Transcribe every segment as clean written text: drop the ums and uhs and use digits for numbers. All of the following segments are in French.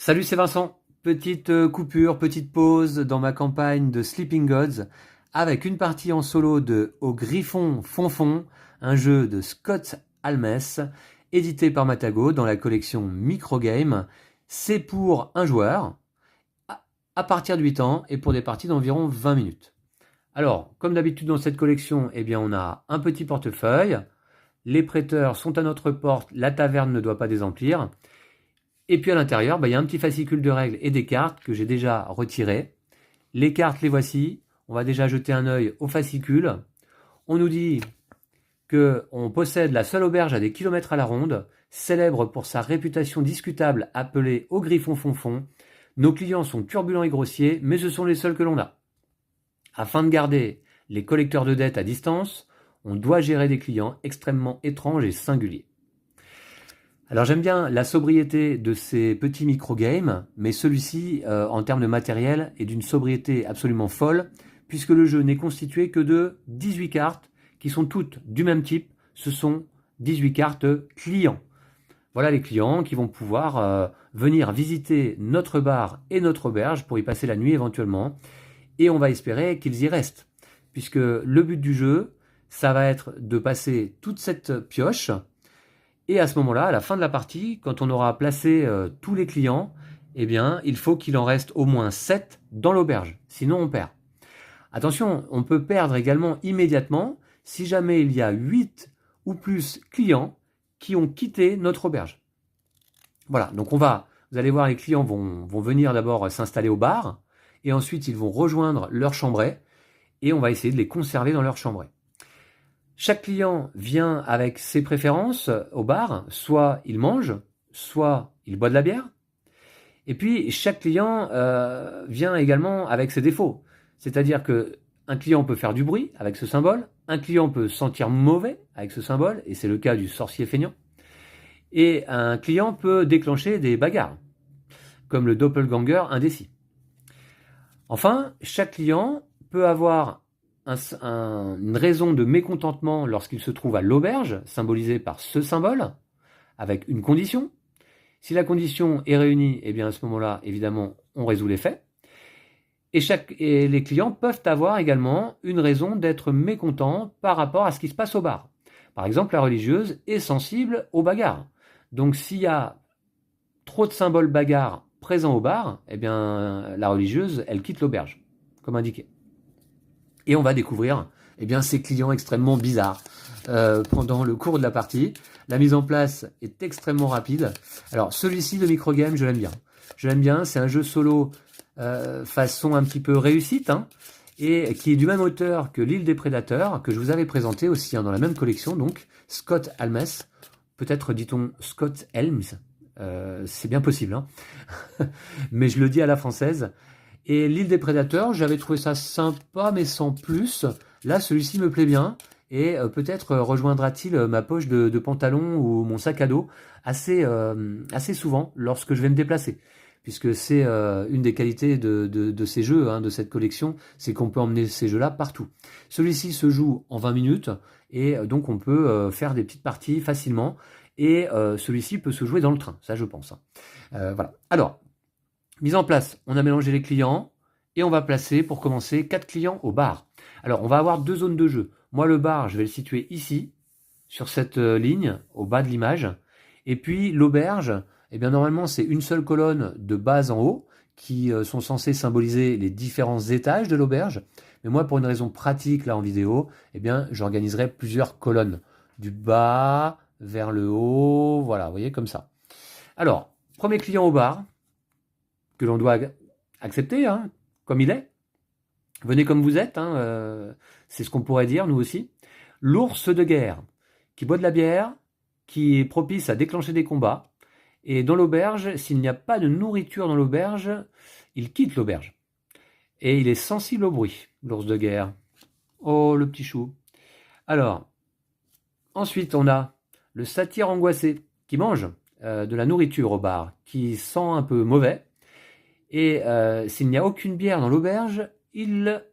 Salut, c'est Vincent. Petite coupure, petite pause dans ma campagne de Sleeping Gods avec une partie en solo de Au Griffon Fonfon, un jeu de Scott Almes, édité par Matago dans la collection Microgame. C'est pour un joueur à partir de 8 ans et pour des parties d'environ 20 minutes. Alors, comme d'habitude dans cette collection, eh bien, on a un petit portefeuille. Les prêteurs sont à notre porte, la taverne ne doit pas désemplir. Et puis à l'intérieur, il y a un petit fascicule de règles et des cartes que j'ai déjà retirées. Les cartes, les voici. On va déjà jeter un œil au fascicule. On nous dit qu'on possède la seule auberge à des kilomètres à la ronde, célèbre pour sa réputation discutable appelée Au Griffon Fonfon. Nos clients sont turbulents et grossiers, mais ce sont les seuls que l'on a. Afin de garder les collecteurs de dettes à distance, on doit gérer des clients extrêmement étranges et singuliers. Alors j'aime bien la sobriété de ces petits micro-games, mais celui-ci, en termes de matériel, est d'une sobriété absolument folle, puisque le jeu n'est constitué que de 18 cartes, qui sont toutes du même type, ce sont 18 cartes clients. Voilà les clients qui vont pouvoir venir visiter notre bar et notre auberge pour y passer la nuit éventuellement, et on va espérer qu'ils y restent, puisque le but du jeu, ça va être de passer toute cette pioche. Et à ce moment-là, à la fin de la partie, quand on aura placé tous les clients, eh bien, il faut qu'il en reste au moins 7 dans l'auberge. Sinon, on perd. Attention, on peut perdre également immédiatement si jamais il y a 8 ou plus clients qui ont quitté notre auberge. Voilà, donc vous allez voir, les clients vont venir d'abord s'installer au bar, et ensuite ils vont rejoindre leur chambray, et on va essayer de les conserver dans leur chambray. Chaque client vient avec ses préférences au bar, soit il mange, soit il boit de la bière. Et puis chaque client vient également avec ses défauts. C'est-à-dire qu'un client peut faire du bruit avec ce symbole, un client peut se sentir mauvais avec ce symbole, et c'est le cas du sorcier feignant, et un client peut déclencher des bagarres, comme le doppelganger indécis. Enfin, chaque client peut avoir une raison de mécontentement lorsqu'il se trouve à l'auberge, symbolisée par ce symbole, avec une condition. Si la condition est réunie, eh bien à ce moment-là, évidemment, on résout les faits. Et les clients peuvent avoir également une raison d'être mécontents par rapport à ce qui se passe au bar. Par exemple, la religieuse est sensible aux bagarres. Donc s'il y a trop de symboles bagarres présents au bar, eh bien la religieuse, elle quitte l'auberge, comme indiqué. Et on va découvrir ces clients extrêmement bizarres pendant le cours de la partie. La mise en place est extrêmement rapide. Alors celui-ci de microgame, je l'aime bien. Je l'aime bien, c'est un jeu solo façon un petit peu réussite, et qui est du même auteur que l'île des prédateurs, que je vous avais présenté aussi dans la même collection, donc Scott Almes. Peut-être dit-on Scott Helms, c'est bien possible, mais je le dis à la française. Et l'île des prédateurs, j'avais trouvé ça sympa, mais sans plus. Là, celui-ci me plaît bien. Et peut-être rejoindra-t-il ma poche de pantalon ou mon sac à dos assez souvent lorsque je vais me déplacer. Puisque c'est une des qualités de ces jeux, de cette collection, c'est qu'on peut emmener ces jeux-là partout. Celui-ci se joue en 20 minutes, et donc on peut faire des petites parties facilement. Et celui-ci peut se jouer dans le train, ça je pense. Voilà. Alors, mise en place, on a mélangé les clients, et on va placer, pour commencer, 4 clients au bar. Alors, on va avoir 2 zones de jeu. Moi, le bar, je vais le situer ici, sur cette ligne, au bas de l'image. Et puis, l'auberge, normalement, c'est une seule colonne de bas en haut, qui sont censés symboliser les différents étages de l'auberge. Mais moi, pour une raison pratique, là, en vidéo, j'organiserai plusieurs colonnes. Du bas vers le haut, voilà, vous voyez, comme ça. Alors, premier client au bar, que l'on doit accepter, comme il est. Venez comme vous êtes, c'est ce qu'on pourrait dire, nous aussi. L'ours de guerre, qui boit de la bière, qui est propice à déclencher des combats. Et dans l'auberge, s'il n'y a pas de nourriture dans l'auberge, il quitte l'auberge. Et il est sensible au bruit, l'ours de guerre. Oh, le petit chou. Alors, ensuite, on a le satyre angoissé, qui mange de la nourriture au bar, qui sent un peu mauvais. Et s'il n'y a aucune bière dans l'auberge, il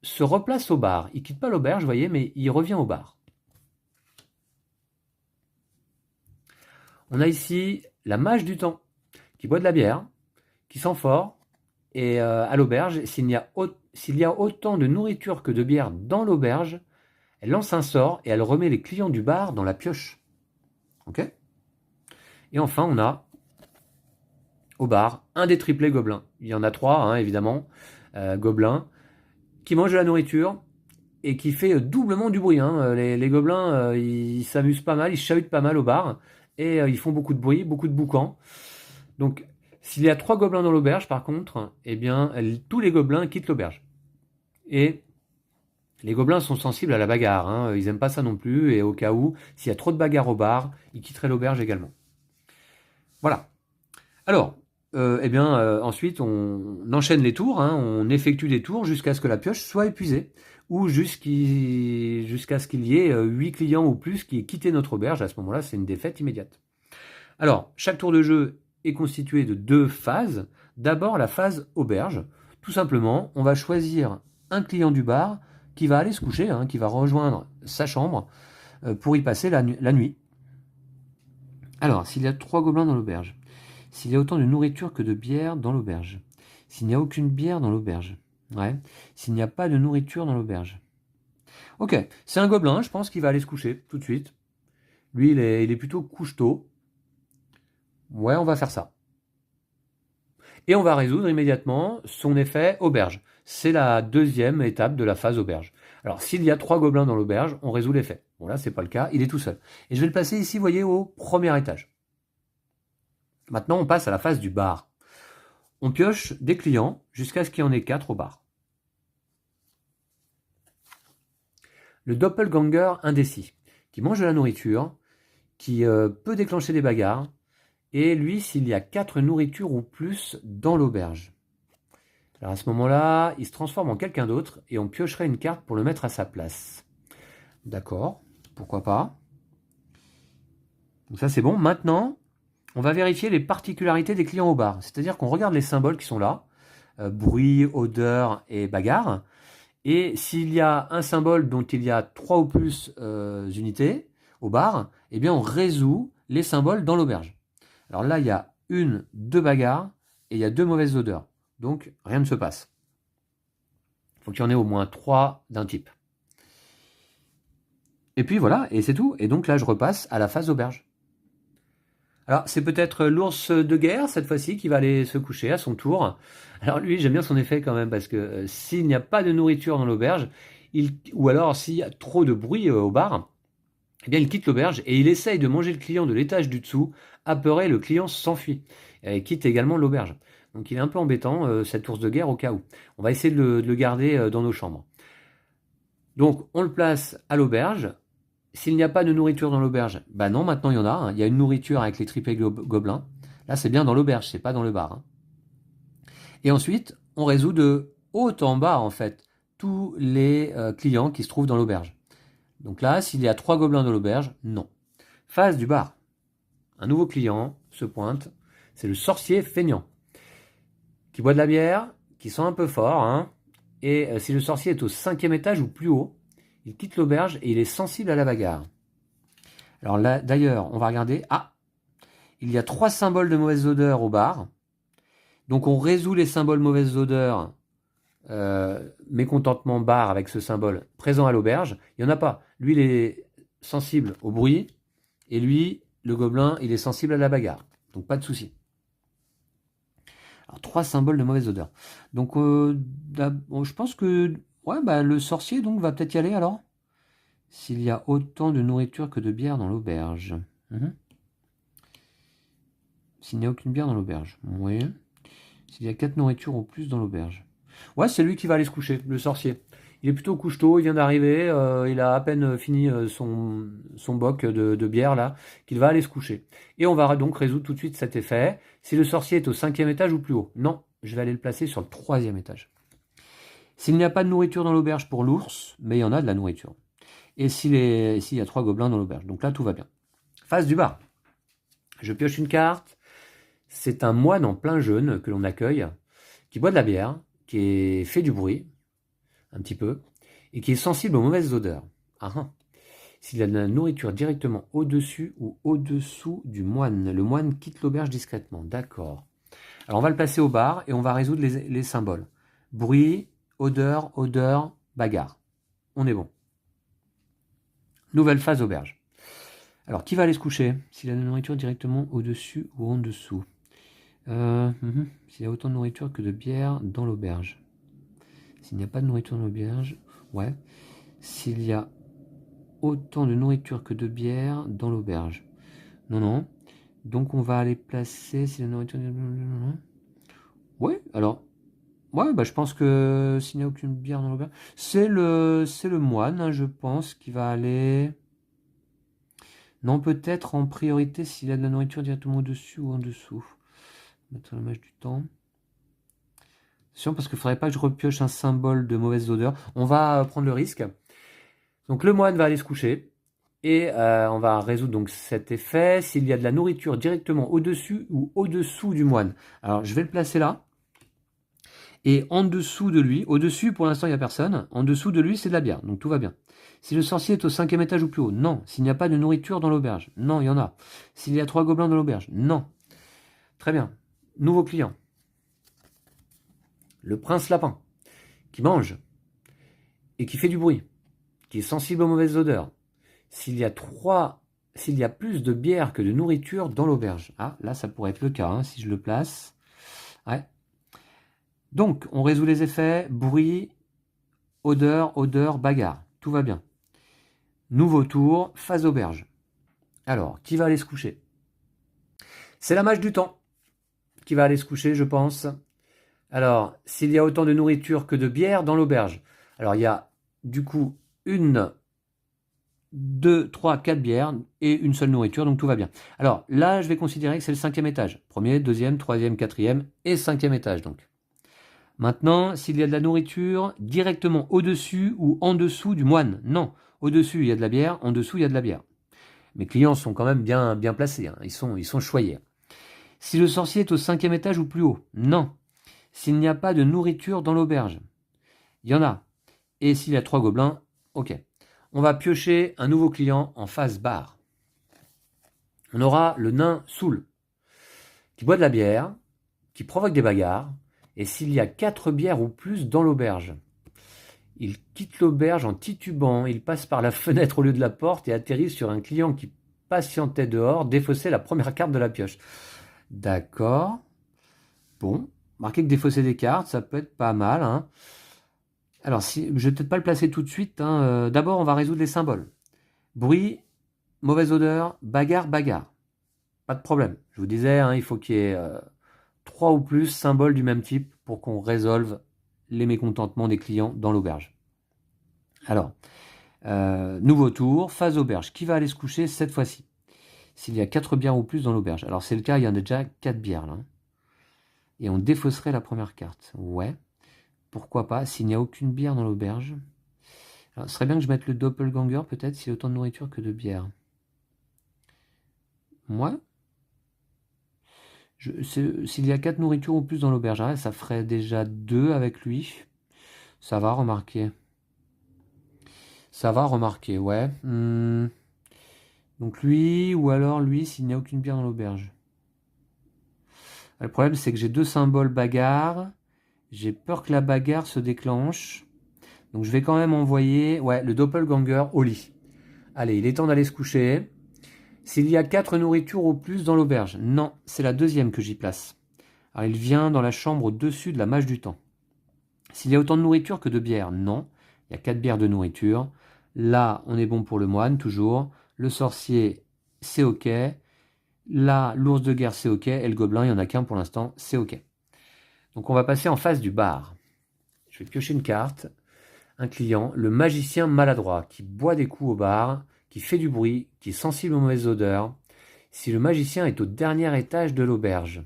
se replace au bar. Il ne quitte pas l'auberge, vous voyez, mais il revient au bar. On a ici la mage du temps, qui boit de la bière, qui sent fort, et à l'auberge, s'il y a autant de nourriture que de bière dans l'auberge, elle lance un sort et elle remet les clients du bar dans la pioche. Ok? Et enfin, on a au bar un des triplés gobelins. Il y en a 3, hein, évidemment, gobelins, qui mangent de la nourriture et qui fait doublement du bruit. Hein. Les gobelins, ils s'amusent pas mal, ils chahutent pas mal au bar et ils font beaucoup de bruit, beaucoup de boucan. Donc, s'il y a 3 gobelins dans l'auberge, par contre, eh bien, tous les gobelins quittent l'auberge. Et les gobelins sont sensibles à la bagarre, hein. Ils n'aiment pas ça non plus, et au cas où, s'il y a trop de bagarre au bar, ils quitteraient l'auberge également. Voilà. Alors, ensuite, on enchaîne les tours, hein, on effectue des tours jusqu'à ce que la pioche soit épuisée, ou jusqu'à ce qu'il y ait 8 clients ou plus qui aient quitté notre auberge. À ce moment-là, c'est une défaite immédiate. Alors, chaque tour de jeu est constitué de 2 phases. D'abord, la phase auberge. Tout simplement, on va choisir un client du bar qui va aller se coucher, hein, qui va rejoindre sa chambre pour y passer la nuit. Alors, s'il y a 3 gobelins dans l'auberge, s'il y a autant de nourriture que de bière dans l'auberge, s'il n'y a aucune bière dans l'auberge, s'il n'y a pas de nourriture dans l'auberge. Ok, c'est un gobelin, je pense qu'il va aller se coucher tout de suite. Lui, il est plutôt couche-tôt. Ouais, on va faire ça. Et on va résoudre immédiatement son effet auberge. C'est la deuxième étape de la phase auberge. Alors, s'il y a 3 gobelins dans l'auberge, on résout l'effet. Bon, là, c'est pas le cas, il est tout seul. Et je vais le placer ici, vous voyez, au premier étage. Maintenant, on passe à la phase du bar. On pioche des clients jusqu'à ce qu'il y en ait 4 au bar. Le doppelganger indécis, qui mange de la nourriture, qui peut déclencher des bagarres, et lui, s'il y a 4 nourritures ou plus dans l'auberge. Alors à ce moment-là, il se transforme en quelqu'un d'autre et on piocherait une carte pour le mettre à sa place. D'accord, pourquoi pas. Donc ça c'est bon. Maintenant, on va vérifier les particularités des clients au bar. C'est-à-dire qu'on regarde les symboles qui sont là, bruit, odeur et bagarre. Et s'il y a un symbole dont il y a 3 ou plus unités au bar, eh bien on résout les symboles dans l'auberge. Alors là, il y a 2 bagarres et il y a 2 mauvaises odeurs. Donc, rien ne se passe. Il faut qu'il y en ait au moins 3 d'un type. Et puis voilà, et c'est tout. Et donc là, je repasse à la phase auberge. Alors, c'est peut-être l'ours de guerre, cette fois-ci, qui va aller se coucher à son tour. Alors lui, j'aime bien son effet quand même, parce que s'il n'y a pas de nourriture dans l'auberge, ou alors s'il y a trop de bruit au bar, eh bien, il quitte l'auberge et il essaye de manger le client de l'étage du dessous. Apeuré, le client s'enfuit. Il quitte également l'auberge. Donc il est un peu embêtant, cet ours de guerre, au cas où. On va essayer de le garder dans nos chambres. Donc on le place à l'auberge. S'il n'y a pas de nourriture dans l'auberge, bah non, maintenant il y en a. Hein. Il y a une nourriture avec les triplés gobelins. Là, c'est bien dans l'auberge, c'est pas dans le bar. Hein. Et ensuite, on résout de haut en bas, en fait, tous les clients qui se trouvent dans l'auberge. Donc là, s'il y a 3 gobelins dans l'auberge, non. Phase du bar. Un nouveau client se pointe. C'est le sorcier feignant. Qui boit de la bière, qui sent un peu fort. Hein, et si le sorcier est au 5e étage ou plus haut, il quitte l'auberge et il est sensible à la bagarre. Alors là, d'ailleurs, on va regarder. Ah, il y a 3 symboles de mauvaise odeur au bar. Donc on résout les symboles mauvaise odeur, mécontentement bar avec ce symbole présent à l'auberge. Il n'y en a pas. Lui, il est sensible au bruit. Et lui, le gobelin, il est sensible à la bagarre. Donc pas de souci. Alors 3 symboles de mauvaise odeur. Donc je pense que le sorcier donc va peut-être y aller alors. S'il y a autant de nourriture que de bière dans l'auberge. S'il n'y a aucune bière dans l'auberge. Oui. S'il y a 4 nourritures ou plus dans l'auberge. Ouais, c'est lui qui va aller se coucher, le sorcier. Il est plutôt couche-tôt, il vient d'arriver, il a à peine fini son boc de bière là, qu'il va aller se coucher. Et on va donc résoudre tout de suite cet effet. Si le sorcier est au 5e étage ou plus haut, non, je vais aller le placer sur le 3e étage. S'il n'y a pas de nourriture dans l'auberge pour l'ours, mais il y en a de la nourriture. Et s'il y a 3 gobelins dans l'auberge, donc là tout va bien. Phase du bar. Je pioche une carte. C'est un moine en plein jeûne que l'on accueille, qui boit de la bière, qui fait du bruit, un petit peu, et qui est sensible aux mauvaises odeurs. S'il y a de la nourriture directement au-dessus ou au-dessous du moine, le moine quitte l'auberge discrètement. D'accord. Alors on va le placer au bar et on va résoudre les symboles. Bruit, odeur, bagarre. On est bon. Nouvelle phase auberge. Alors qui va aller se coucher? S'il a de la nourriture directement au-dessus ou en dessous. S'il y a autant de nourriture que de bière dans l'auberge. S'il n'y a pas de nourriture dans l'auberge, ouais. S'il y a autant de nourriture que de bière dans l'auberge. Non. Donc on va aller placer si la nourriture... Ouais, alors... Ouais, bah je pense que s'il n'y a aucune bière dans l'auberge... C'est le moine, hein, je pense, qui va aller... Non, peut-être en priorité s'il a de la nourriture directement au-dessus ou en dessous. Mettre l'image du temps. Attention, parce qu'il ne faudrait pas que je repioche un symbole de mauvaise odeur. On va prendre le risque. Donc le moine va aller se coucher. Et on va résoudre donc cet effet s'il y a de la nourriture directement au-dessus ou au-dessous du moine. Alors je vais le placer là. Et en dessous de lui, au-dessus pour l'instant il n'y a personne. En dessous de lui c'est de la bière, donc tout va bien. Si le sorcier est au 5e étage ou plus haut, non. S'il n'y a pas de nourriture dans l'auberge, non, il y en a. S'il y a 3 gobelins dans l'auberge, non. Très bien. Nouveau client. Le prince lapin, qui mange et qui fait du bruit, qui est sensible aux mauvaises odeurs. S'il y a plus de bière que de nourriture dans l'auberge. Ah, là, ça pourrait être le cas, hein, si je le place. Ouais. Donc, on résout les effets. Bruit, odeur, bagarre. Tout va bien. Nouveau tour, phase auberge. Alors, qui va aller se coucher? C'est la mage du temps qui va aller se coucher, je pense. Alors, s'il y a autant de nourriture que de bière dans l'auberge. Alors, il y a du coup 1, 2, 3, 4 bières et une seule nourriture, donc tout va bien. Alors là, je vais considérer que c'est le 5e étage. 1er, 2e, 3e, 4e et 5e étage donc. Maintenant, s'il y a de la nourriture directement au-dessus ou en dessous du moine. Non, au-dessus il y a de la bière, en dessous il y a de la bière. Mes clients sont quand même bien placés, hein. Ils sont choyés. Si le sorcier est au 5e étage ou plus haut. Non. S'il n'y a pas de nourriture dans l'auberge. Il y en a. Et s'il y a 3 gobelins, ok. On va piocher un nouveau client en phase bar. On aura le nain Soul, qui boit de la bière, qui provoque des bagarres, et s'il y a 4 bières ou plus dans l'auberge. Il quitte l'auberge en titubant, il passe par la fenêtre au lieu de la porte et atterrit sur un client qui patientait dehors, défausser la première carte de la pioche. D'accord. Bon, marquez que défausser des cartes, ça peut être pas mal, hein. Alors, je ne vais peut-être pas le placer tout de suite, hein. D'abord, on va résoudre les symboles. Bruit, mauvaise odeur, bagarre. Pas de problème. Je vous disais, hein, il faut qu'il y ait 3 ou plus symboles du même type pour qu'on résolve les mécontentements des clients dans l'auberge. Alors, nouveau tour, phase auberge. Qui va aller se coucher cette fois-ci? S'il y a 4 bières ou plus dans l'auberge. Alors, c'est le cas, il y en a déjà 4 bières là. Et on défausserait la première carte. Ouais. Pourquoi pas, s'il n'y a aucune bière dans l'auberge. Alors, ce serait bien que je mette le doppelganger, peut-être, s'il y a autant de nourriture que de bière. Moi, s'il y a 4 nourritures ou plus dans l'auberge, ça ferait déjà 2 avec lui. Ça va remarquer. Ouais. Donc lui, ou alors lui, s'il n'y a aucune bière dans l'auberge. Le problème, c'est que j'ai 2 symboles bagarre. J'ai peur que la bagarre se déclenche. Donc je vais quand même envoyer le doppelganger au lit. Allez, il est temps d'aller se coucher. S'il y a 4 nourritures ou plus dans l'auberge. Non, c'est la 2e que j'y place. Alors il vient dans la chambre au-dessus de la mage du temps. S'il y a autant de nourriture que de bière. Non, il y a 4 bières de nourriture. Là, on est bon pour le moine, toujours. Le sorcier, c'est ok. Là, l'ours de guerre, c'est ok. Et le gobelin, il n'y en a qu'un pour l'instant, c'est ok. Donc on va passer en face du bar. Je vais piocher une carte. Un client, le magicien maladroit, qui boit des coups au bar, qui fait du bruit, qui est sensible aux mauvaises odeurs. Si le magicien est au dernier étage de l'auberge,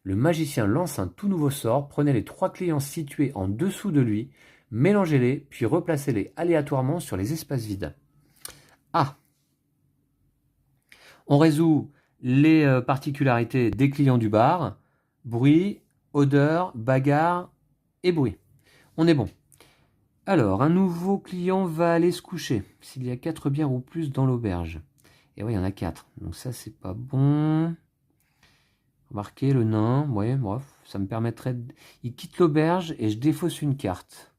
le magicien lance un tout nouveau sort. Prenez les 3 clients situés en dessous de lui, mélangez-les, puis replacez-les aléatoirement sur les espaces vides. Ah! On résout les particularités des clients du bar. Bruit, odeur, bagarre et bruit. On est bon. Alors, un nouveau client va aller se coucher. S'il y a 4 bières ou plus dans l'auberge. Et oui, il y en a 4. Donc ça, c'est pas bon. Remarquez le nain, ouais, bref, ça me permettrait de... Il quitte l'auberge et je défausse une carte.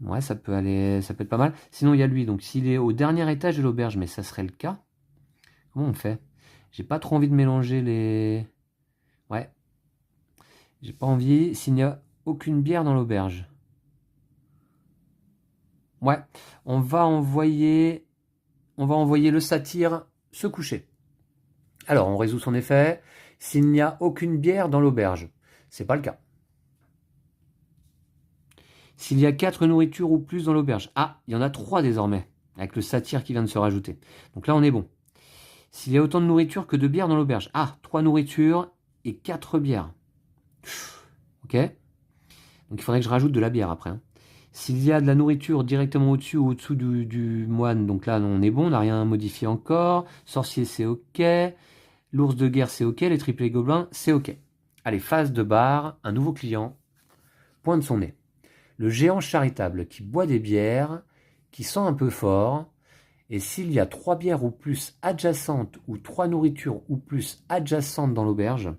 Ouais, ça peut aller, ça peut être pas mal. Sinon, il y a lui, donc s'il est au dernier étage de l'auberge, mais ça serait le cas. Comment on fait? J'ai pas trop envie de mélanger les... Ouais, j'ai pas envie s'il n'y a aucune bière dans l'auberge. Ouais, on va envoyer le satyre se coucher. Alors, on résout son effet. S'il n'y a aucune bière dans l'auberge, c'est pas le cas. S'il y a 4 nourritures ou plus dans l'auberge, ah, il y en a 3 désormais, avec le satyre qui vient de se rajouter. Donc là, on est bon. S'il y a autant de nourriture que de bière dans l'auberge, ah, 3 nourritures et 4 bières. Ok. Donc il faudrait que je rajoute de la bière après. Hein. S'il y a de la nourriture directement au-dessus ou au-dessous du moine, donc là on est bon, on n'a rien à modifier encore. Sorcier c'est ok. L'ours de guerre c'est ok. Les triplés gobelins c'est ok. Allez, phase de bar, un nouveau client, pointe son nez. Le géant charitable qui boit des bières, qui sent un peu fort, et s'il y a 3 bières ou plus adjacentes ou 3 nourritures ou plus adjacentes dans l'auberge,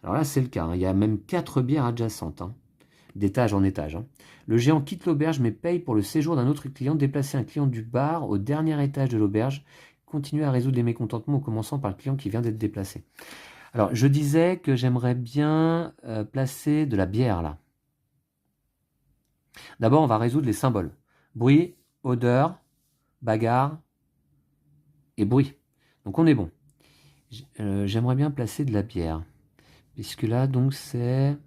alors là c'est le cas, hein, il y a même 4 bières adjacentes. Hein. D'étage en étage. Hein. Le géant quitte l'auberge mais paye pour le séjour d'un autre client, déplacer un client du bar au dernier étage de l'auberge, continuer à résoudre les mécontentements en commençant par le client qui vient d'être déplacé. Alors, je disais que j'aimerais bien placer de la bière là. D'abord, on va résoudre les symboles. Bruit, odeur, bagarre et bruit. Donc on est bon. J'aimerais bien placer de la bière. Puisque là, donc, c'est...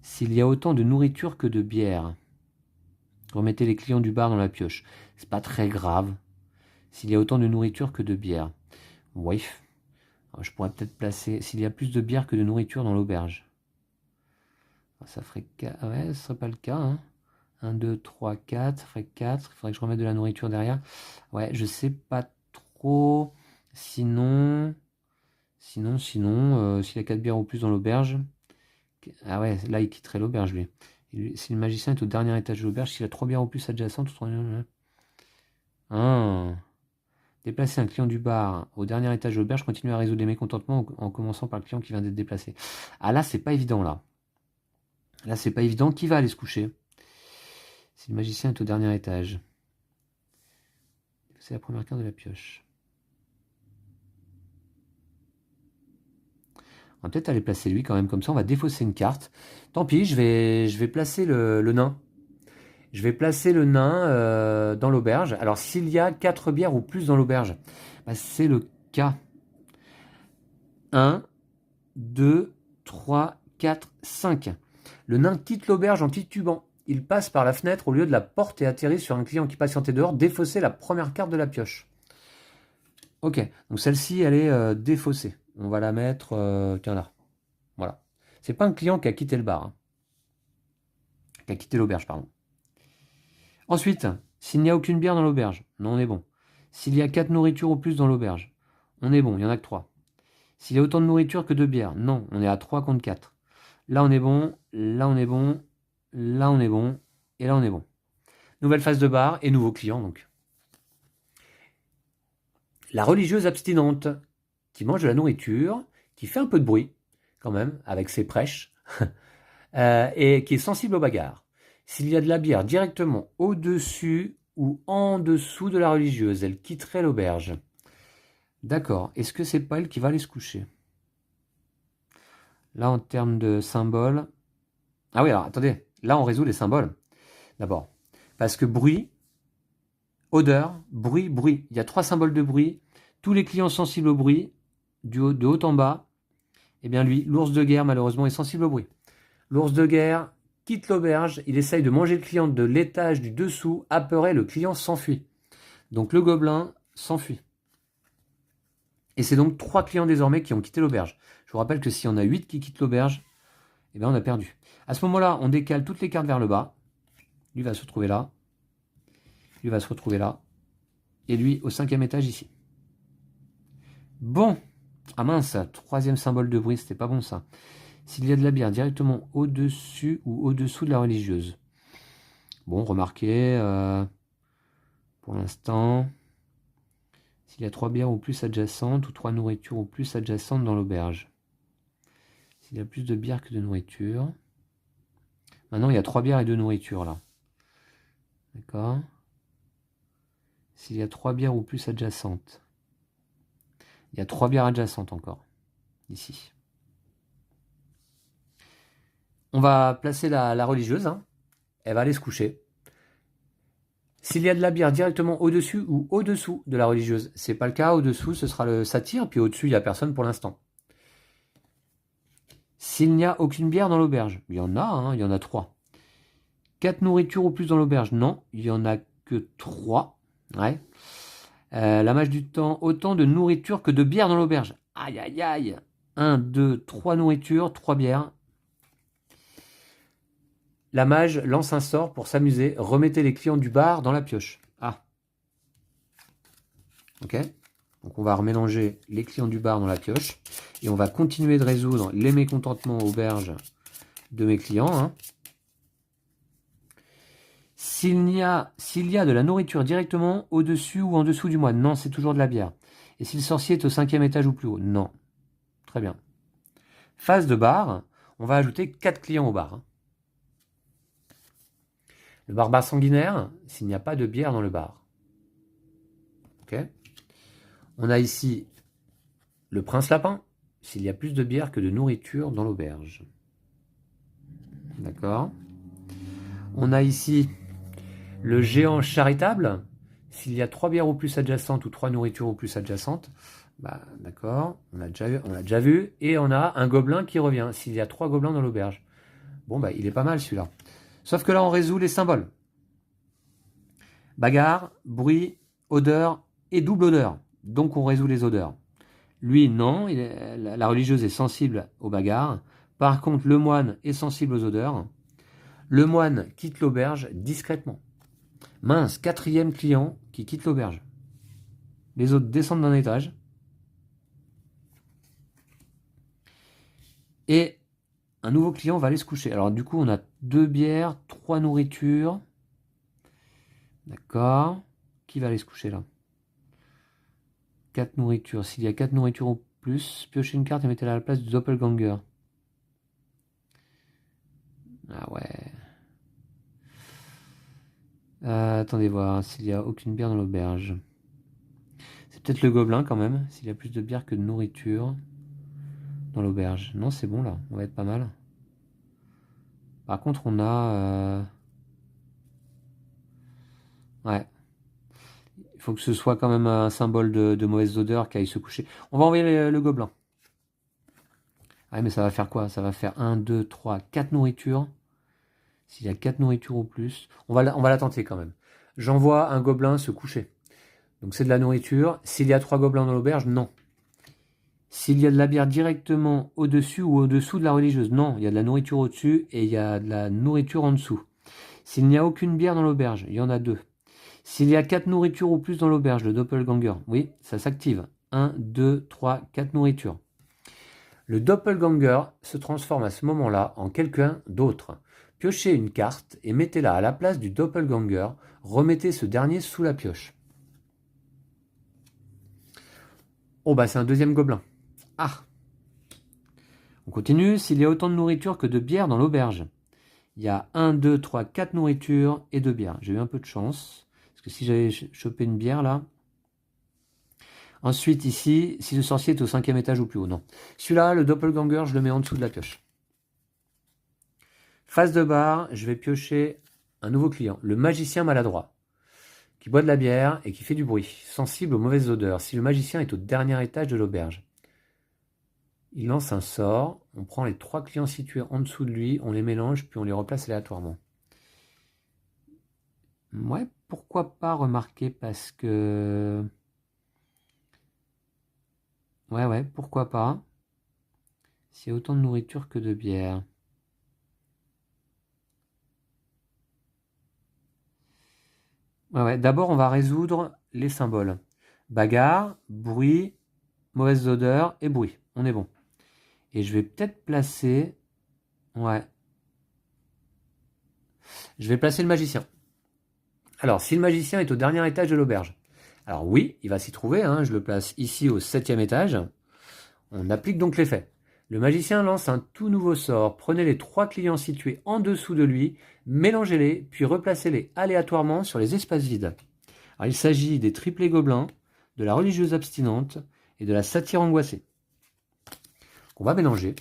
S'il y a autant de nourriture que de bière. Remettez les clients du bar dans la pioche. C'est pas très grave. S'il y a autant de nourriture que de bière. Oui. Je pourrais peut-être placer... S'il y a plus de bière que de nourriture dans l'auberge. Ça ferait... Ouais, ce serait pas le cas. Hein. 1, 2, 3, 4. Ça ferait 4. Il faudrait que je remette de la nourriture derrière. Ouais, je sais pas trop. Sinon... s'il y a 4 bières ou plus dans l'auberge... Ah ouais, là, il quitterait l'auberge, lui. Si le magicien est au dernier étage de l'auberge, s'il a 3 bières ou plus adjacentes... Ah. Déplacer un client du bar au dernier étage de l'auberge, continuer à résoudre les mécontentements en commençant par le client qui vient d'être déplacé. Ah là, c'est pas évident, là. Là, c'est pas évident. Qui va aller se coucher? Si le magicien est au dernier étage. C'est la première carte de la pioche. On va peut-être aller placer lui quand même, comme ça on va défausser une carte. Tant pis, je vais placer le nain. Je vais placer le nain dans l'auberge. Alors s'il y a 4 bières ou plus dans l'auberge, bah, c'est le cas. 1, 2, 3, 4, 5. Le nain quitte l'auberge en titubant. Il passe par la fenêtre au lieu de la porte et atterrit sur un client qui patientait dehors, défausser la première carte de la pioche. Ok, donc celle-ci, elle est défaussée. On va la mettre, tiens là. Voilà. C'est pas un client qui a quitté le bar. Hein. Qui a quitté l'auberge, pardon. Ensuite, s'il n'y a aucune bière dans l'auberge, non, on est bon. S'il y a 4 nourritures ou plus dans l'auberge, on est bon, il n'y en a que 3. S'il y a autant de nourriture que de bière, non, on est à 3 contre 4. Là, on est bon, là, on est bon, là, on est bon, et là, on est bon. Nouvelle phase de bar et nouveau client, donc. La religieuse abstinente, qui mange de la nourriture, qui fait un peu de bruit, quand même, avec ses prêches, et qui est sensible aux bagarres. S'il y a de la bière directement au-dessus ou en dessous de la religieuse, elle quitterait l'auberge. D'accord. Est-ce que c'est pas elle qui va aller se coucher? Là, en termes de symboles... Ah oui, alors attendez. Là, on résout les symboles. D'abord. Parce que bruit, odeur, bruit, bruit. Il y a 3 symboles de bruit. Tous les clients sensibles au bruit, de haut en bas, eh bien lui, l'ours de guerre, malheureusement, est sensible au bruit. L'ours de guerre quitte l'auberge, il essaye de manger le client de l'étage du dessous, apeuré, le client s'enfuit. Donc le gobelin s'enfuit. Et c'est donc 3 clients désormais qui ont quitté l'auberge. Je vous rappelle que si on a 8 qui quittent l'auberge, eh bien on a perdu. À ce moment-là, on décale toutes les cartes vers le bas. Lui va se retrouver là. Lui va se retrouver là. Et lui au 5e étage ici. Bon. Ah mince, 3e symbole de bruit, c'était pas bon ça. S'il y a de la bière directement au-dessus ou au-dessous de la religieuse. Bon, remarquez, pour l'instant, s'il y a 3 bières ou plus adjacentes ou 3 nourritures ou plus adjacentes dans l'auberge. S'il y a plus de bière que de nourriture. Maintenant, il y a 3 bières et 2 nourritures, là. D'accord. S'il y a 3 bières ou plus adjacentes. Il y a 3 bières adjacentes encore, ici. On va placer la religieuse. Hein. Elle va aller se coucher. S'il y a de la bière directement au-dessus ou au-dessous de la religieuse, c'est pas le cas. Au-dessous, ce sera le satyre, puis au-dessus, il n'y a personne pour l'instant. S'il n'y a aucune bière dans l'auberge, il y en a, hein, il y en a 3. 4 nourritures ou plus dans l'auberge, non, il n'y en a que 3. Ouais. La mage du temps, autant de nourriture que de bière dans l'auberge. Aïe, aïe, aïe. 1, 2, 3 nourritures, 3 bières. La mage lance un sort pour s'amuser. Remettez les clients du bar dans la pioche. Ah. Ok. Donc on va remélanger les clients du bar dans la pioche. Et on va continuer de résoudre les mécontentements auberges de mes clients. Hein. S'il y a de la nourriture directement au-dessus ou en dessous du moine, non, c'est toujours de la bière. Et si le sorcier est au 5e étage ou plus haut, non. Très bien. Phase de bar, on va ajouter 4 clients au bar. Hein. Le barbare sanguinaire, s'il n'y a pas de bière dans le bar. Ok. On a ici le prince lapin, s'il y a plus de bière que de nourriture dans l'auberge. D'accord. On a ici le géant charitable, s'il y a 3 bières ou plus adjacentes ou 3 nourritures ou plus adjacentes. Bah, d'accord, on l'a déjà vu. Et on a un gobelin qui revient, s'il y a 3 gobelins dans l'auberge. Bon, bah, il est pas mal celui-là. Sauf que là, on résout les symboles. Bagarre, bruit, odeur et double odeur. Donc, on résout les odeurs. Lui, non, la religieuse est sensible aux bagarres. Par contre, le moine est sensible aux odeurs. Le moine quitte l'auberge discrètement. Mince, 4e client qui quitte l'auberge. Les autres descendent d'un étage. Et un nouveau client va aller se coucher. Alors du coup, on a 2 bières, 3 nourritures. D'accord. Qui va aller se coucher là? 4 nourritures. S'il y a 4 nourritures ou plus, piochez une carte et mettez-la à la place du doppelganger. Ah ouais. Attendez voir, s'il n'y a aucune bière dans l'auberge. C'est peut-être le gobelin quand même, s'il y a plus de bière que de nourriture dans l'auberge. Non, c'est bon là, on va être pas mal. Par contre, on a... Ouais. Il faut que ce soit quand même un symbole de mauvaise odeur qui aille se coucher. On va envoyer le gobelin. Ah mais ça va faire quoi? Ça va faire 1, 2, 3, 4 nourritures. S'il y a 4 nourritures ou plus, on va la tenter quand même. J'envoie un gobelin se coucher. Donc c'est de la nourriture. S'il y a 3 gobelins dans l'auberge, non. S'il y a de la bière directement au-dessus ou au-dessous de la religieuse, non. Il y a de la nourriture au-dessus et il y a de la nourriture en dessous. S'il n'y a aucune bière dans l'auberge, il y en a 2. S'il y a 4 nourritures ou plus dans l'auberge, le doppelganger, oui, ça s'active. 1, 2, 3, 4 nourritures. Le doppelganger se transforme à ce moment-là en quelqu'un d'autre. Piochez une carte et mettez-la à la place du doppelganger. Remettez ce dernier sous la pioche. Oh bah c'est un 2e gobelin. Ah. On continue. S'il y a autant de nourriture que de bière dans l'auberge. Il y a 1, 2, 3, 4 nourritures et 2 bières. J'ai eu un peu de chance. Parce que si j'avais chopé une bière là... Ensuite, ici, si le sorcier est au 5e étage ou plus haut, non. Celui-là, le doppelganger, je le mets en dessous de la pioche. Phase de bar, je vais piocher un nouveau client, le magicien maladroit, qui boit de la bière et qui fait du bruit, sensible aux mauvaises odeurs. Si le magicien est au dernier étage de l'auberge, il lance un sort, on prend les 3 clients situés en dessous de lui, on les mélange, puis on les replace aléatoirement. Ouais, pourquoi pas remarquer, parce que... Ouais, pourquoi pas. S'il y a autant de nourriture que de bière. Ouais, d'abord, on va résoudre les symboles. Bagarre, bruit, mauvaise odeur et bruit. On est bon. Et je vais peut-être placer... Ouais. Je vais placer le magicien. Alors, si le magicien est au dernier étage de l'auberge, alors oui, il va s'y trouver. Hein, je le place ici au 7e étage. On applique donc l'effet. Le magicien lance un tout nouveau sort. Prenez les 3 clients situés en dessous de lui, mélangez-les, puis replacez-les aléatoirement sur les espaces vides. Alors, il s'agit des triplés gobelins, de la religieuse abstinente et de la satyre angoissée. On va mélanger.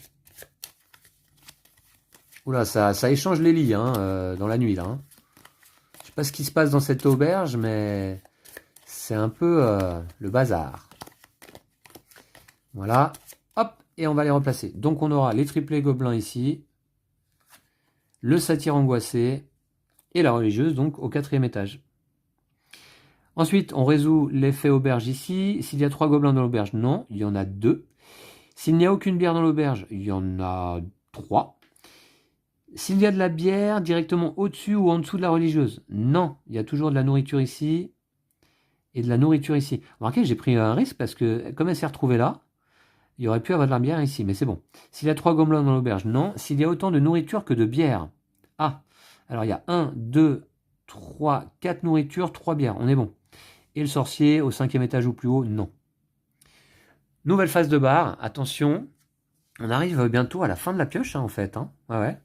Oula, ça échange les lits dans la nuit là. Je sais pas ce qui se passe dans cette auberge, mais c'est un peu le bazar. Voilà, hop, et on va les replacer. Donc on aura les triplés gobelins ici, le satyre angoissé et la religieuse donc au 4e étage. Ensuite, on résout l'effet auberge ici. S'il y a 3 gobelins dans l'auberge, non, il y en a 2. S'il n'y a aucune bière dans l'auberge, il y en a 3. S'il y a de la bière directement au-dessus ou en dessous de la religieuse, non, il y a toujours de la nourriture ici et de la nourriture ici. Remarquez, j'ai pris un risque parce que comme elle s'est retrouvée là, il y aurait pu avoir de la bière ici, mais c'est bon. S'il y a 3 gobelins dans l'auberge, non. S'il y a autant de nourriture que de bière, ah, alors il y a 1, 2, 3, 4 nourritures, 3 bières, on est bon. Et le sorcier au 5e étage ou plus haut, non. Nouvelle phase de bar, attention, on arrive bientôt à la fin de la pioche en fait. Ouais.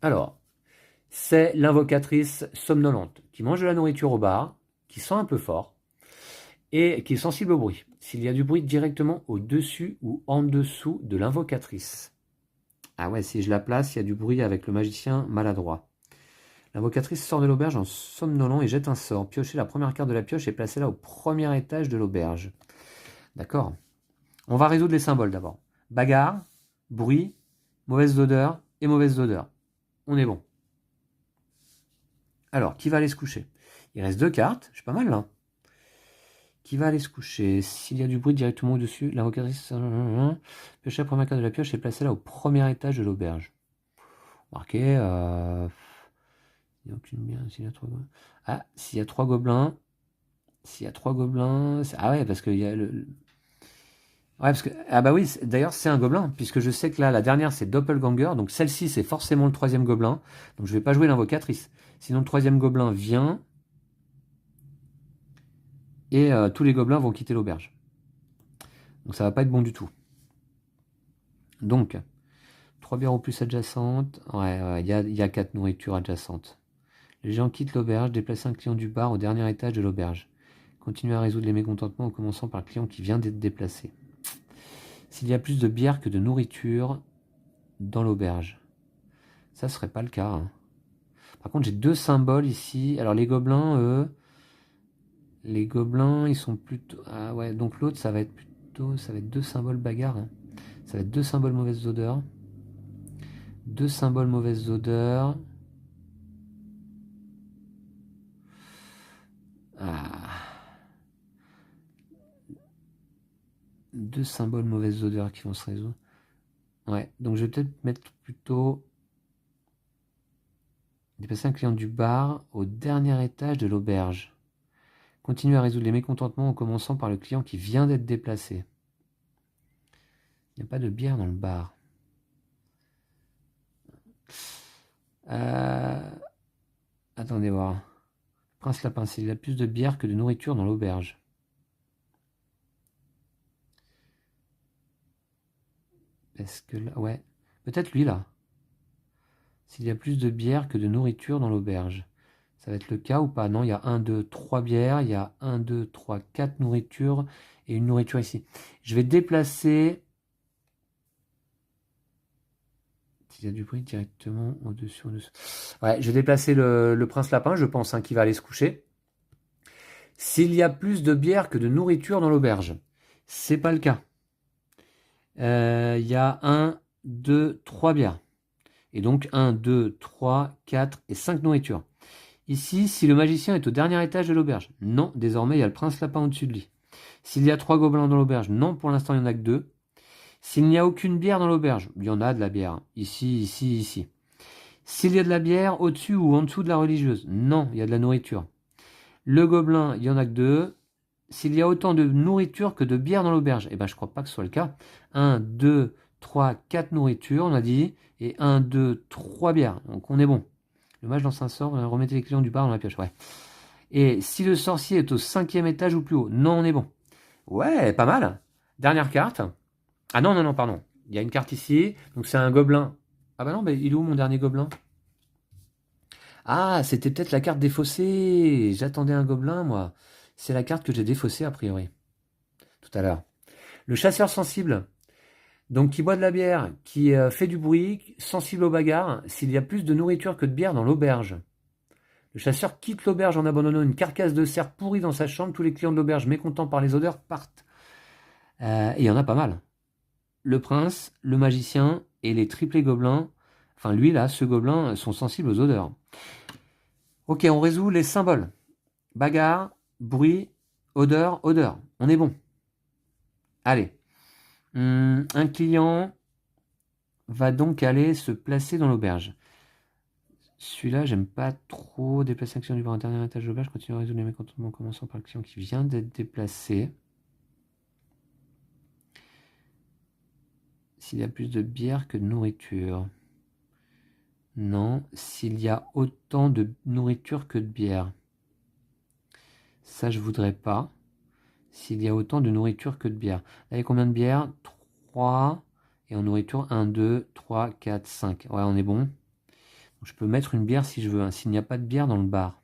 Alors, c'est l'invocatrice somnolente qui mange de la nourriture au bar, qui sent un peu fort et qui est sensible au bruit. S'il y a du bruit directement au-dessus ou en dessous de l'invocatrice. Ah ouais, si je la place, il y a du bruit avec le magicien maladroit. L'invocatrice sort de l'auberge en somnolent et jette un sort. Piochez la première carte de la pioche et placez-la au 1er étage de l'auberge. D'accord. On va résoudre les symboles d'abord. Bagarre, bruit, mauvaise odeur et mauvaise odeur. On est bon. Alors, qui va aller se coucher? Il reste 2 cartes, je suis pas mal là. Qui va aller se coucher? S'il y a du bruit directement au-dessus, l'invocatrice... Piochez la première carte de la pioche et placez-la au 1er étage de l'auberge. Marquez... Il n'y a aucune bière, s'il y a 3 gobelins. Ah, s'il y a 3 gobelins... S'il y a 3 gobelins... Ah ouais, parce qu'il y a le... Ouais, parce que... Ah bah oui, d'ailleurs, c'est un gobelin, puisque je sais que là, la dernière, c'est Doppelganger, donc celle-ci, c'est forcément le 3e gobelin, donc je vais pas jouer l'invocatrice. Sinon, le 3e gobelin vient, et tous les gobelins vont quitter l'auberge. Donc ça va pas être bon du tout. Donc, 3 bières au plus adjacentes, ouais, il y a 4 nourritures adjacentes. Les gens quittent l'auberge, déplacez un client du bar au dernier étage de l'auberge. Continuez à résoudre les mécontentements en commençant par le client qui vient d'être déplacé. S'il y a plus de bière que de nourriture dans l'auberge. Ça serait pas le cas. Par contre, j'ai 2 symboles ici. Alors les gobelins, eux... Les gobelins, ils sont plutôt... Ah ouais, donc l'autre, ça va être plutôt... Ça va être 2 symboles bagarre. Ça va être 2 symboles mauvaise odeur. 2 symboles mauvaise odeur. Ah... 2 symboles mauvaise odeur qui vont se résoudre. Ouais, donc je vais peut-être mettre plutôt... Dépasser un client du bar au dernier étage de l'auberge. Continuez à résoudre les mécontentements en commençant par le client qui vient d'être déplacé. Il n'y a pas de bière dans le bar. Attendez voir. Prince Lapin, il y a plus de bière que de nourriture dans l'auberge. Est-ce que là... Ouais. Peut-être lui là. S'il y a plus de bière que de nourriture dans l'auberge. Ça va être le cas ou pas? Non, il y a 1, 2, 3 bières. Il y a 1, 2, 3, 4 nourritures. Et une nourriture ici. Je vais déplacer... S'il y a du bruit directement au-dessus, au-dessous. Ouais, je vais déplacer le prince lapin, je pense, qui va aller se coucher. S'il y a plus de bière que de nourriture dans l'auberge. C'est pas le cas. Il y a 1, 2, 3 bières. Et donc 1, 2, 3, 4 et 5 nourritures. Ici, si le magicien est au dernier étage de l'auberge. Non, désormais, il y a le prince lapin au-dessus de lui. S'il y a 3 gobelins dans l'auberge. Non, pour l'instant, il n'y en a que 2. S'il n'y a aucune bière dans l'auberge. Il y en a de la bière. Ici, ici, ici. S'il y a de la bière au-dessus ou en dessous de la religieuse. Non, il y a de la nourriture. Le gobelin, il n'y en a que 2. S'il y a autant de nourriture que de bière dans l'auberge. Eh bien, je ne crois pas que ce soit le cas. 1, 2, 3, 4 nourritures, on a dit. Et 1, 2, 3 bières. Donc on est bon. Le mage lance un sort, remettez les clients du bar dans la pioche. Ouais. Et si le sorcier est au 5e étage ou plus haut. Non, on est bon. Ouais, pas mal. Dernière carte. Ah non, non, non, pardon. Il y a une carte ici. Donc c'est un gobelin. Ah bah non, mais il est où mon dernier gobelin? Ah, c'était peut-être la carte défaussée. J'attendais un gobelin, moi. C'est la carte que j'ai défaussée, a priori, tout à l'heure. Le chasseur sensible. Donc qui boit de la bière, qui fait du bruit, sensible aux bagarres, s'il y a plus de nourriture que de bière dans l'auberge. Le chasseur quitte l'auberge en abandonnant une carcasse de cerf pourrie dans sa chambre. Tous les clients de l'auberge, mécontents par les odeurs, partent. Et il y en a pas mal. Le prince, le magicien et les triplés gobelins, enfin lui là, ce gobelin, sont sensibles aux odeurs. Ok, on résout les symboles. Bagarre, bruit, odeur, odeur. On est bon. Allez. Un client va donc aller se placer dans l'auberge. Celui-là, j'aime pas trop. Déplacer l'action du bord intérieur à l'étage de l'auberge. Continue à résoudre les mécontentements en commençant par le client qui vient d'être déplacé. S'il y a plus de bière que de nourriture. Non, s'il y a autant de nourriture que de bière. Ça, je voudrais pas. S'il y a autant de nourriture que de bière. Là, il y a combien de bières? 3. Et en nourriture, 1, 2, 3, 4, 5. Ouais, on est bon. Donc, je peux mettre une bière si je veux. Hein. S'il n'y a pas de bière dans le bar.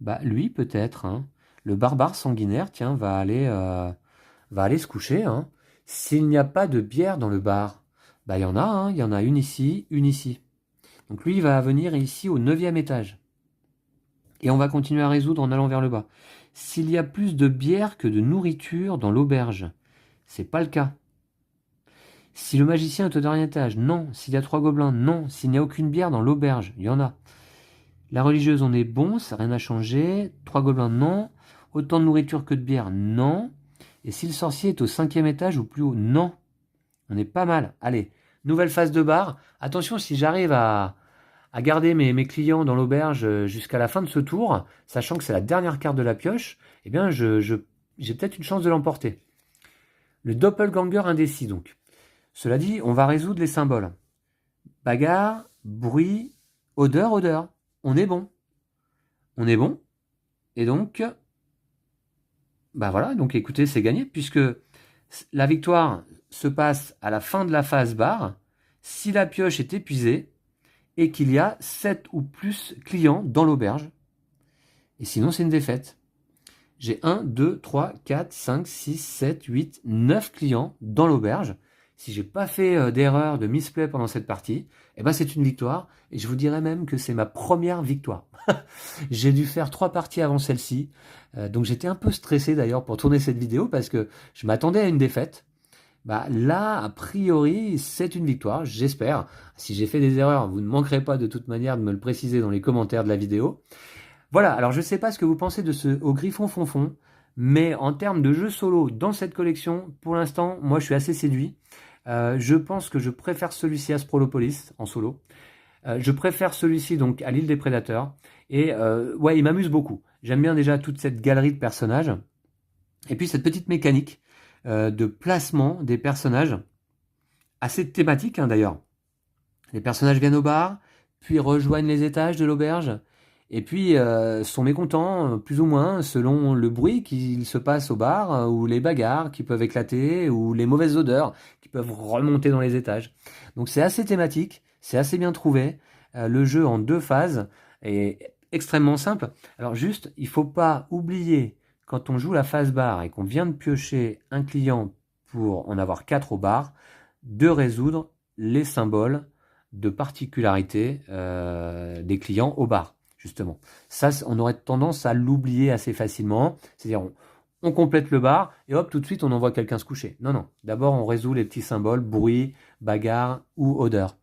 Bah, lui, peut-être. Hein. Le barbare sanguinaire, tiens, va aller se coucher. Hein. S'il n'y a pas de bière dans le bar, bah, il y en a. Hein. Il y en a une ici, une ici. Donc, lui, il va venir ici au 9e étage. Et on va continuer à résoudre en allant vers le bas. S'il y a plus de bière que de nourriture dans l'auberge, c'est pas le cas. Si le magicien est au dernier étage, non. S'il y a 3 gobelins, non. S'il n'y a aucune bière dans l'auberge, il y en a. La religieuse, on est bon, ça n'a rien à changer. 3 gobelins, non. Autant de nourriture que de bière, non. Et si le sorcier est au 5e étage ou plus haut, non. On est pas mal. Allez, nouvelle phase de bar. Attention, si j'arrive à garder mes clients dans l'auberge jusqu'à la fin de ce tour, sachant que c'est la dernière carte de la pioche, eh bien, j'ai peut-être une chance de l'emporter. Le doppelganger indécis, donc. Cela dit, on va résoudre les symboles. Bagarre, bruit, odeur, odeur. On est bon. On est bon. Et donc, bah voilà, donc écoutez, c'est gagné, puisque la victoire se passe à la fin de la phase bar, si la pioche est épuisée, et qu'il y a 7 ou plus clients dans l'auberge. Et sinon, c'est une défaite. J'ai 1, 2, 3, 4, 5, 6, 7, 8, 9 clients dans l'auberge. Si j'ai pas fait d'erreur, de misplay pendant cette partie, eh ben c'est une victoire. Et je vous dirais même que c'est ma première victoire. J'ai dû faire 3 parties avant celle-ci. Donc j'étais un peu stressé d'ailleurs pour tourner cette vidéo parce que je m'attendais à une défaite. Bah là, a priori, c'est une victoire, j'espère. Si j'ai fait des erreurs, vous ne manquerez pas de toute manière de me le préciser dans les commentaires de la vidéo. Voilà, alors je ne sais pas ce que vous pensez de ce Au Griffon Fonfon, mais en termes de jeux solo dans cette collection, pour l'instant, moi je suis assez séduit. Je pense que je préfère celui-ci à Sprolopolis en solo. Je préfère celui-ci donc à l'île des Prédateurs. Et ouais, il m'amuse beaucoup. J'aime bien déjà toute cette galerie de personnages. Et puis cette petite mécanique de placement des personnages, assez thématique hein, d'ailleurs. Les personnages viennent au bar, puis rejoignent les étages de l'auberge, et puis sont mécontents, plus ou moins, selon le bruit qu'il se passe au bar, ou les bagarres qui peuvent éclater, ou les mauvaises odeurs qui peuvent remonter dans les étages. Donc c'est assez thématique, c'est assez bien trouvé. Le jeu en 2 phases est extrêmement simple. Alors juste, il ne faut pas oublier, quand on joue la phase bar et qu'on vient de piocher un client pour en avoir 4 au bar, de résoudre les symboles de particularité des clients au bar, justement. Ça, on aurait tendance à l'oublier assez facilement. C'est-à-dire, on complète le bar et hop, tout de suite, on envoie quelqu'un se coucher. Non, non. D'abord, on résout les petits symboles, bruit, bagarre ou odeur.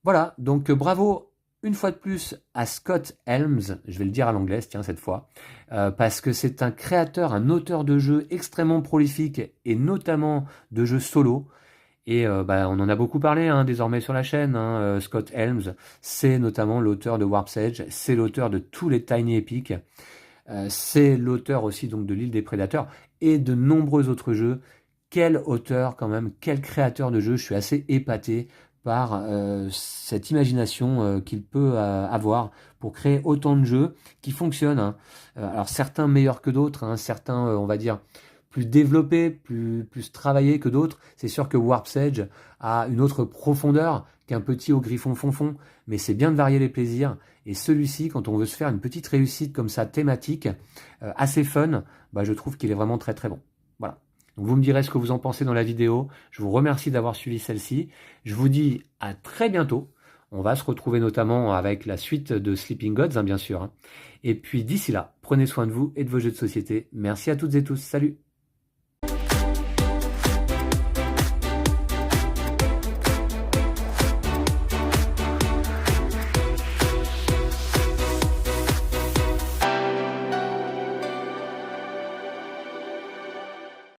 Voilà, donc bravo une fois de plus à Scott Helms, je vais le dire à l'anglaise, tiens, cette fois, parce que c'est un créateur, un auteur de jeux extrêmement prolifique et notamment de jeux solo. Et bah, on en a beaucoup parlé hein, désormais sur la chaîne. Hein, Scott Helms, c'est notamment l'auteur de Warp's Edge, c'est l'auteur de tous les Tiny Epic, c'est l'auteur aussi donc de l'île des Prédateurs et de nombreux autres jeux. Quel auteur quand même, quel créateur de jeux. Je suis assez épaté par cette imagination qu'il peut avoir pour créer autant de jeux qui fonctionnent. Hein. Alors certains meilleurs que d'autres, hein, certains on va dire plus développé, plus travaillé que d'autres. C'est sûr que Warp's Edge a une autre profondeur qu'un petit au griffon fonfon, mais c'est bien de varier les plaisirs. Et celui-ci, quand on veut se faire une petite réussite comme ça, thématique, assez fun, bah, je trouve qu'il est vraiment très très bon. Voilà. Donc vous me direz ce que vous en pensez dans la vidéo. Je vous remercie d'avoir suivi celle-ci. Je vous dis à très bientôt. On va se retrouver notamment avec la suite de Sleeping Gods, hein, bien sûr. Et puis d'ici là, prenez soin de vous et de vos jeux de société. Merci à toutes et tous. Salut!